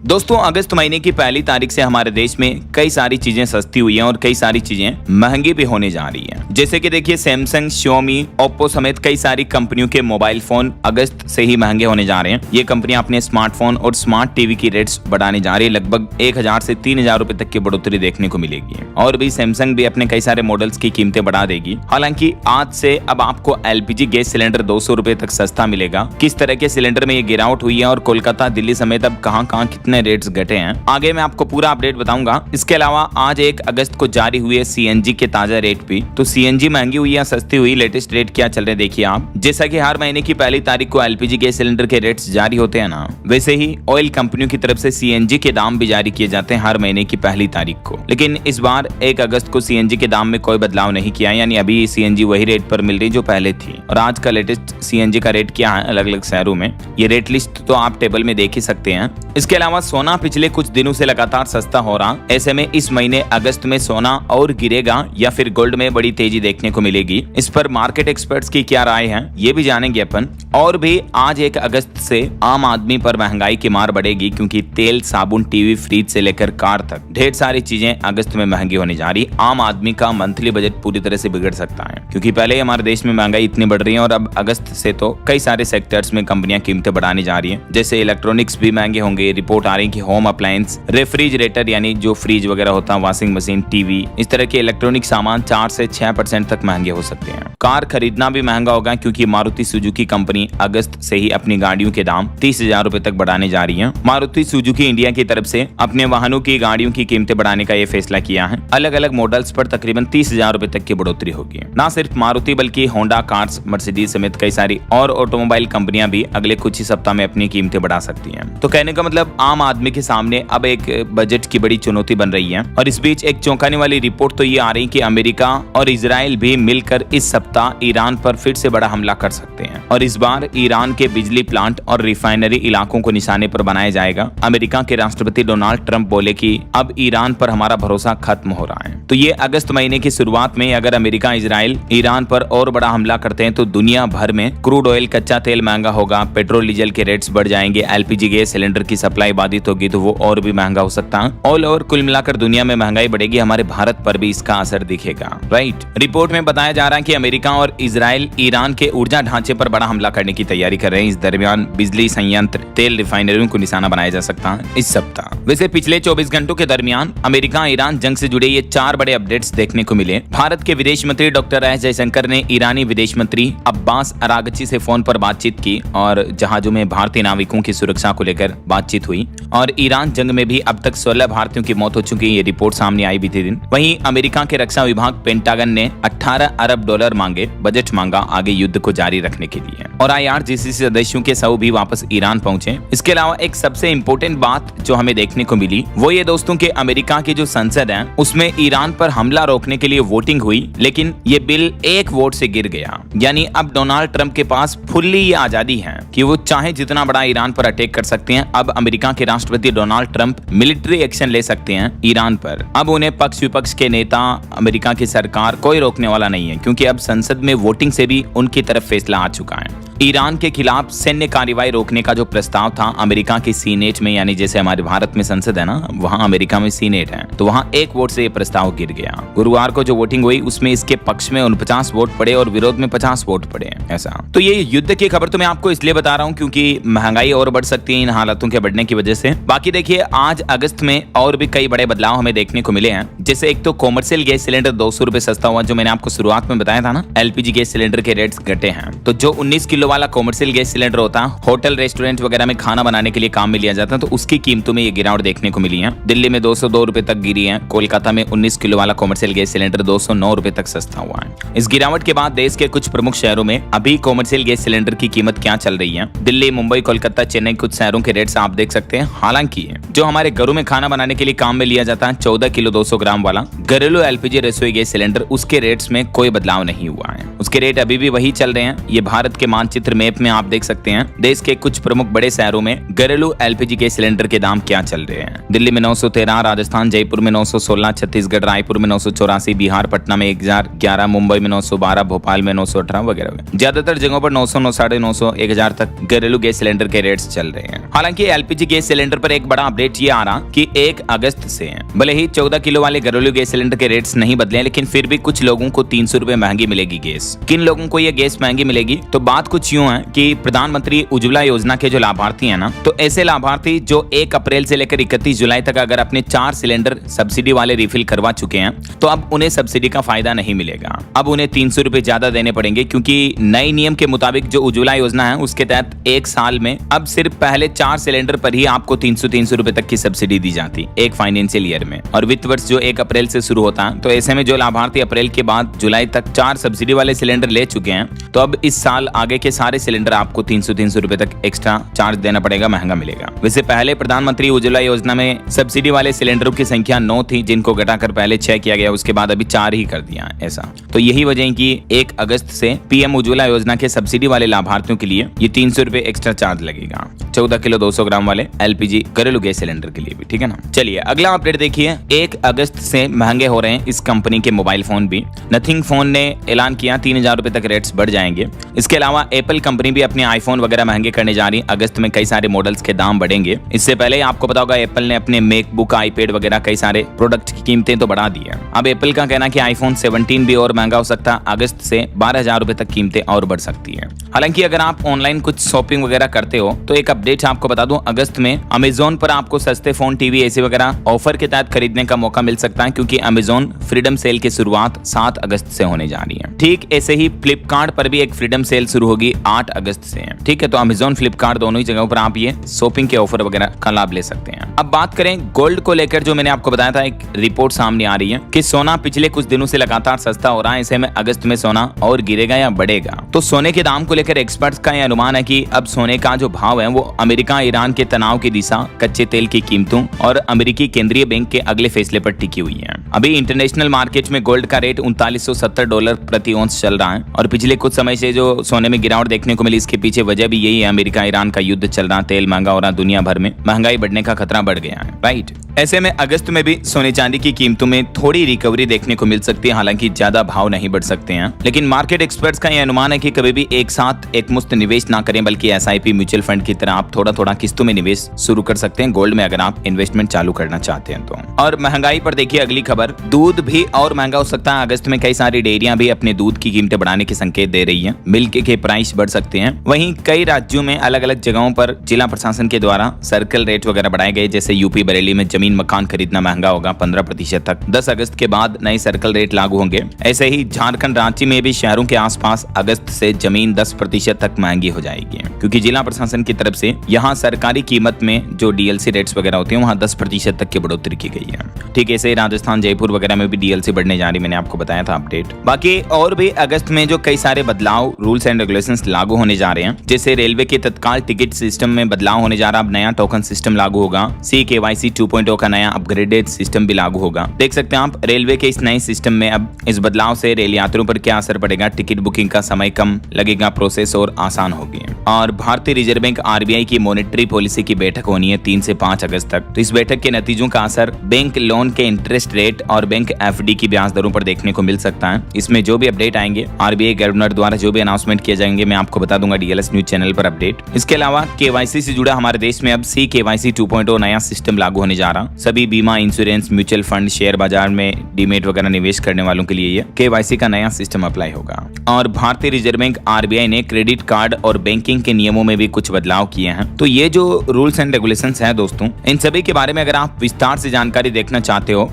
दोस्तों, अगस्त महीने की पहली तारीख से हमारे देश में कई सारी चीजें सस्ती हुई हैं और कई सारी चीजें महंगी भी होने जा रही हैं। जैसे कि देखिए, सैमसंग, Xiaomi, ओप्पो समेत कई सारी कंपनियों के मोबाइल फोन अगस्त से ही महंगे होने जा रहे हैं। ये कंपनियां अपने स्मार्टफोन और स्मार्ट टीवी की रेट्स बढ़ाने जा रही है। लगभग 1000 से 3000 रुपए तक की बढ़ोतरी देखने को मिलेगी। और भी सैमसंग भी अपने कई सारे मॉडल्स की कीमतें बढ़ा देगी। हालांकि आज से अब आपको LPG गैस सिलेंडर 200 रुपए तक सस्ता मिलेगा। किस तरह के सिलेंडर में ये गिरावट हुई है और कोलकाता, दिल्ली समेत अब कहां कितने रेट्स घटे हैं, आगे मैं आपको पूरा अपडेट बताऊंगा। इसके अलावा आज 1 अगस्त को जारी हुए CNG के ताजा रेट भी। तो CNG महंगी हुई या सस्ती हुई, लेटेस्ट रेट क्या चल रहे देखिए आप। जैसा कि हर महीने की पहली तारीख को LPG गैस सिलेंडर के रेट्स जारी होते हैं ना, वैसे ही ऑयल कंपनियों की तरफ से CNG के दाम भी जारी किए जाते हैं हर महीने की पहली तारीख को। लेकिन इस बार 1 अगस्त को CNG के दाम में कोई बदलाव नहीं किया, यानी अभी CNG वही रेट पर मिल रही जो पहले थी। और आज का लेटेस्ट CNG का रेट क्या है अलग अलग शहरों में, ये रेट लिस्ट तो आप टेबल में देख ही सकते हैं। इसके अलावा सोना पिछले कुछ दिनों से लगातार सस्ता हो रहा। ऐसे में इस महीने अगस्त में सोना और गिरेगा या फिर गोल्ड में बड़ी तेजी देखने को मिलेगी। इस पर मार्केट एक्सपर्ट्स की क्या राय है, ये भी जानेंगे अपन। और भी आज 1 अगस्त से आम आदमी पर महंगाई की मार बढ़ेगी, क्योंकि तेल, साबुन, टीवी, फ्रिज से लेकर कार तक ढेर सारी चीजें अगस्त में महंगी होने जा रही। आम आदमी का मंथली बजट पूरी तरह से बिगड़ सकता है, क्योंकि पहले ही हमारे देश में महंगाई इतनी बढ़ रही है और अब अगस्त से तो कई सारे सेक्टर्स में कंपनियां कीमतें बढ़ाने जा रही है। जैसे इलेक्ट्रॉनिक्स भी महंगे होंगे। रिपोर्ट आ रही है कि होम अप्लायंस, रेफ्रिजरेटर यानी जो फ्रिज वगैरह होता है, वॉशिंग मशीन, टीवी, इस तरह के इलेक्ट्रॉनिक सामान 4 से 6% तक महंगे हो सकते हैं। कार खरीदना भी महंगा होगा, क्योंकि मारुति सुजुकी कंपनी अगस्त से ही अपनी गाड़ियों के दाम 30,000 रुपए तक बढ़ाने जा रही है। मारुति सुजुकी इंडिया की तरफ से अपने वाहनों की गाड़ियों की कीमतें बढ़ाने का ये फैसला किया है। अलग अलग मॉडल्स पर तकरीबन 30,000 रुपए तक की बढ़ोतरी होगी। न सिर्फ मारुति बल्कि होंडा, कार्स, मर्सिडीज समेत कई सारी और ऑटोमोबाइल कंपनियां भी अगले कुछ ही सप्ताह में अपनी कीमतें बढ़ा सकती हैं। तो कहने का मतलब, आम आदमी के सामने अब एक बजट की बड़ी चुनौती बन रही है। और इस बीच एक चौंकाने वाली रिपोर्ट तो ये आ रही कि अमेरिका और इजराइल भी मिलकर इस सप्ताह ईरान पर फिर से बड़ा हमला कर सकते हैं। और इस बार ईरान के बिजली प्लांट और रिफाइनरी इलाकों को निशाने पर बनाया जाएगा। अमेरिका के राष्ट्रपति डोनाल्ड ट्रंप बोले कि अब ईरान पर हमारा भरोसा खत्म हो रहा है। तो ये अगस्त महीने की शुरुआत में अगर अमेरिका, इजराइल ईरान पर और बड़ा हमला करते हैं तो दुनिया भर में क्रूड ऑयल, कच्चा तेल महंगा होगा, पेट्रोल डीजल के रेट्स बढ़ जाएंगे, LPG गैस सिलेंडर की सप्लाई बाधित होगी तो वो और भी महंगा हो सकता है। ऑल ओवर कुल मिलाकर दुनिया में महंगाई बढ़ेगी, हमारे भारत पर भी इसका असर दिखेगा। राइट। रिपोर्ट में बताया जा रहा है कि अमेरिका और इजराइल ईरान के ऊर्जा ढांचे पर बड़ा हमला करने की तैयारी कर रहे हैं। इस दरमियान बिजली संयंत्र, तेल रिफाइनरियों को निशाना बनाया जा सकता है इस सप्ताह। वैसे पिछले 24 घंटों के दरमियान अमेरिका ईरान जंग से जुड़े ये 4 बड़े अपडेट्स देखने को मिले। भारत के विदेश मंत्री डॉक्टर एस जयशंकर ने ईरानी विदेश मंत्री अब्बास अरागची से फोन पर बातचीत की और जहाजों में भारतीय नाविकों की सुरक्षा को लेकर बातचीत हुई। और ईरान जंग में भी अब तक 16 भारतीयों की मौत हो चुकी है, ये रिपोर्ट सामने आई बीते दिन। वहीं अमेरिका के रक्षा विभाग पेंटागन ने $18 अरब मांगे, बजट मांगा आगे युद्ध को जारी रखने के लिए। और IRGC सदस्यों के 100 भी वापस ईरान पहुंचे। इसके अलावा एक सबसे इम्पोर्टेंट बात जो हमें देखने को मिली वो ये दोस्तों के अमेरिका की जो संसद है उसमें ईरान पर हमला रोकने के लिए वोटिंग हुई, लेकिन ये बिल 1 वोट से गिर गया। यानी अब डोनाल्ड ट्रंप के पास फुल्ली ये आजादी है कि वो चाहे जितना बड़ा ईरान पर अटैक कर सकते हैं। अब अमेरिका के राष्ट्रपति डोनाल्ड ट्रंप मिलिट्री एक्शन ले सकते हैं ईरान पर। अब उन्हें पक्ष विपक्ष के नेता, अमेरिका की सरकार कोई रोकने वाला नहीं है, क्योंकि अब संसद में वोटिंग से भी उनकी तरफ फैसला आ चुका है। ईरान के खिलाफ सैन्य कार्रवाई रोकने का जो प्रस्ताव था अमेरिका की सीनेट में, यानी जैसे हमारे भारत में संसद है ना, वहां अमेरिका में सीनेट है, तो वहां 1 वोट से ये प्रस्ताव गिर गया। गुरुवार को जो वोटिंग हुई उसमें इसके पक्ष में 49 वोट पड़े और विरोध में 50 वोट पड़े। ऐसा तो ये युद्ध की खबर तो मैं आपको इसलिए बता रहा हूँ क्योंकि महंगाई और बढ़ सकती है इन हालातों के बढ़ने की वजह से। बाकी देखिए, आज अगस्त में और भी कई बड़े बदलाव हमें देखने को मिले हैं। जैसे एक तो कॉमर्शियल गैस सिलेंडर 200 रुपए सस्ता हुआ, जो मैंने आपको शुरुआत में बताया था ना। LPG गैस सिलेंडर के रेट्स घटे हैं। तो जो 19 किलो वाला कॉमर्शियल गैस सिलेंडर होता है, होटल रेस्टोरेंट वगैरह में खाना बनाने के लिए काम में लिया जाता है, तो उसकी कीमतों में ये गिरावट देखने को मिली है। दिल्ली में 202 रुपए तक गिरी है। कोलकाता में 19 किलो वाला कॉमर्शियल गैस सिलेंडर 209 रुपए तक सस्ता हुआ है। इस गिरावट के बाद देश के कुछ प्रमुख शहरों में अभी कॉमर्शियल गैस सिलेंडर की कीमत क्या चल रही है। दिल्ली, मुंबई, कोलकाता, चेन्नई, कुछ शहरों के रेट्स आप देख सकते हैं। हालांकि जो हमारे घरों में खाना बनाने के लिए काम में लिया जाता है 14 किलो 200 ग्राम वाला घरेलू LPG रसोई गैस सिलेंडर, उसके रेट्स में कोई बदलाव नहीं हुआ है। उसके रेट अभी भी वही चल रहे हैं। ये भारत के मानचित्र मैप में आप देख सकते हैं। देश के कुछ प्रमुख बड़े शहरों में घरेलू LPG के सिलेंडर के दाम क्या चल रहे हैं। दिल्ली में 913, राजस्थान जयपुर में 916, छत्तीसगढ़ रायपुर में 984, बिहार पटना में 1011, मुंबई में 912, भोपाल में 918 वगैरह। ज्यादातर जगहों पर 900, 950, 1000 तक घरेलू गैस सिलेंडर के रेट्स चल रहे हैं। हालांकि LPG गैस सिलेंडर पर एक बड़ा अपडेट अपडेट ये आ रहा कि 1 अगस्त से भले ही 14 किलो वाले घरेलू गैस सिलेंडर के रेट्स नहीं बदले, लेकिन फिर भी कुछ लोगों को 300 रुपए महंगी मिलेगी गैस। किन लोगों को ये गैस महंगी मिलेगी? तो बात कुछ यूं है कि प्रधानमंत्री उज्ज्वला योजना के जो लाभार्थी हैं ना, तो ऐसे लाभार्थी जो 1 अप्रैल से लेकर 31 जुलाई तक अगर अपने 4 सिलेंडर सब्सिडी वाले रिफिल करवा चुके हैं तो अब उन्हें सब्सिडी का फायदा नहीं मिलेगा। अब उन्हें 300 रुपए ज्यादा देने पड़ेंगे, क्योंकि नए नियम के मुताबिक जो उज्ज्वला योजना है उसके तहत 1 साल में अब सिर्फ पहले 4 सिलेंडर पर ही आपको 300 रुपए तक की सब्सिडी दी जाती एक फाइनेंशियल ईयर में, और वित्त वर्ष जो 1 अप्रैल से शुरू होता है। तो ऐसे में जो लाभार्थी अप्रैल के बाद जुलाई तक 4 सब्सिडी वाले सिलेंडर ले चुके हैं, तो अब इस साल आगे के सारे सिलेंडर आपको 300 रुपए तक एक्स्ट्रा चार्ज देना पड़ेगा, महंगा मिलेगा। वैसे पहले प्रधानमंत्री उज्ज्वला योजना में सब्सिडी वाले सिलेंडरों की संख्या 9 थी, जिनको घटाकर पहले 6 किया गया, उसके बाद अभी 4 ही कर दिया ऐसा। तो यही वजह है कि 1 अगस्त से पीएम उज्ज्वला योजना के सब्सिडी वाले लाभार्थियों के लिए ये 300 रुपए एक्स्ट्रा चार्ज लगेगा, 14 किलो 200 ग्राम वाले एलपीजी घरेलू गैस सिलेंडर के लिए भी, ठीक है ना। चलिए अगला अपडेट देखिए। 1 अगस्त से महंगे हो रहे हैं इस कंपनी के मोबाइल फोन भी। नथिंग फोन ने ऐलान किया 3000 रुपए तक रेट्स बढ़ जाएंगे। इसके अलावा एप्पल कंपनी भी अपने आईफोन वगैरह महंगे करने जा रही है। अगस्त में कई सारे मॉडल्स के दाम बढ़ेंगे। इससे पहले आपको पता होगा एप्पल ने अपने मैकबुक, आईपैड वगैरह कई सारे प्रोडक्ट की कीमतें तो बढ़ा दी है। अब एप्पल का कहना है कि आईफोन 17 भी और महंगा हो सकता है। अगस्त से 12,000 रुपए तक कीमतें और बढ़ सकती है। हालांकि अगर आप ऑनलाइन कुछ शॉपिंग वगैरह करते हो तो एक अपडेट आपको बता दूं, अगस्त में अमेजोन पर आपको सस्ते फोन, टीवी, एसी वगैरह ऑफर के तहत खरीदने का मौका मिल सकता है, क्योंकि अमेजोन फ्रीडम सेल की शुरुआत 7 अगस्त से होने जा रही है। ठीक ऐसे ही फ्लिपकार्ट पर भी एक फ्रीडम सेल शुरू होगी 8 अगस्त से। ठीक है, तो अमेजोन, फ्लिपकार्ट दोनों ही जगहों पर आप ये शॉपिंग के ऑफर वगैरह का लाभ ले सकते हैं। अब बात करें गोल्ड को लेकर, जो मैंने आपको बताया था, एक रिपोर्ट सामने आ रही है कि सोना पिछले कुछ दिनों से लगातार सस्ता हो रहा है। ऐसे में अगस्त में सोना और गिरेगा या बढ़ेगा? तो सोने के दाम को लेकर एक्सपर्ट्स का यह अनुमान है कि अब सोने का जो भाव है वो अमेरिका ईरान के तनाव की दिशा, कच्चे तेल की कीमतों और अमेरिकी केंद्रीय बैंक के अगले फैसले पर टिकी हुई है। अभी इंटरनेशनल मार्केट में गोल्ड का रेट $3970 प्रति औंस चल रहा है, और पिछले कुछ समय से जो सोने में गिरावट देखने को मिली, इसके पीछे वजह भी यही है। अमेरिका ईरान का युद्ध चल रहा, तेल महंगा हो रहा, दुनिया भर में महंगाई बढ़ने का खतरा बढ़ गया है, राइट। ऐसे में अगस्त में भी सोने चांदी की कीमतों में थोड़ी रिकवरी देखने को मिल सकती है। हालांकि ज्यादा भाव नहीं बढ़ सकते हैं, लेकिन मार्केट एक्सपर्ट्स का यह अनुमान है कि कभी भी एक साथ एक मुश्त निवेश ना करें, बल्कि एसआईपी, म्यूचुअल फंड की तरह आप थोड़ा थोड़ा किस्तों में निवेश शुरू कर सकते हैं गोल्ड में, अगर आप इन्वेस्टमेंट चालू करना चाहते हैं तो। और महंगाई पर देखिए अगली खबर, दूध भी और महंगा हो सकता है। अगस्त में कई सारी डेयरियां भी अपने दूध की कीमतें बढ़ाने के संकेत दे रही है। मिल्क के प्राइस बढ़ सकते हैं। वहीं कई राज्यों में अलग अलग जगहों पर जिला प्रशासन के द्वारा सर्कल रेट वगैरह बढ़ाए गए। जैसे यूपी बरेली में जमीन मकान खरीदना महंगा होगा 15% तक। 10 अगस्त के बाद नए सर्कल रेट लागू होंगे। ऐसे ही झारखंड, रांची में भी शहरों के आसपास अगस्त से जमीन 10% तक महंगी हो जाएगी, क्योंकि जिला प्रशासन की तरफ से यहाँ सरकारी कीमत में जो डीएलसी रेट्स वगैरह होते हैं वहाँ 10% तक की बढ़ोतरी की गई है। ठीक ऐसे राजस्थान, जयपुर वगैरह में भी डीएलसी बढ़ने जा रही, मैंने आपको बताया था अपडेट। बाकी और भी अगस्त में जो कई सारे बदलाव, रूल्स एंड रेगुलेशंस लागू होने जा रहे हैं। जैसे रेलवे के तत्काल टिकट सिस्टम में बदलाव होने जा रहा, अब नया टोकन सिस्टम लागू होगा। CKYC 2.0 का नया अपग्रेडेड सिस्टम भी लागू होगा। देख सकते हैं आप रेलवे के इस नए सिस्टम में अब इस बदलाव से रेल यात्रियों पर क्या असर पड़ेगा। टिकट बुकिंग का समय कम लगेगा, प्रोसेस और आसान होगी। और भारतीय रिजर्व बैंक RBI की मॉनेटरी पॉलिसी की बैठक होनी है 3 से 5 अगस्त तक। तो इस बैठक के नतीजों का असर बैंक लोन के इंटरेस्ट रेट और बैंक FD की ब्याज दरों पर देखने को मिल सकता है। इसमें जो भी अपडेट आएंगे, RBI गवर्नर द्वारा जो भी अनाउंसमेंट किए जाएंगे, मैं आपको बता दूंगा DLS न्यूज चैनल पर अपडेट। इसके अलावा KYC से जुड़ा हमारे देश में अब CKYC 2.0 नया सिस्टम लागू होने जा रहा। सभी बीमा, इंश्योरेंस, म्यूचुअल फंड, शेयर बाजार में डीमेट वगैरह निवेश करने वालों के लिए ये KYC का नया सिस्टम अप्लाई होगा। और भारतीय रिजर्व बैंक RBI ने क्रेडिट कार्ड और बैंकिंग के नियमों में भी कुछ बदलाव किए हैं। तो ये जो रूल्स एंड रेगुलेशंस है दोस्तों, इन सभी के बारे में अगर आप विस्तार से जानकारी देखना चाहते हो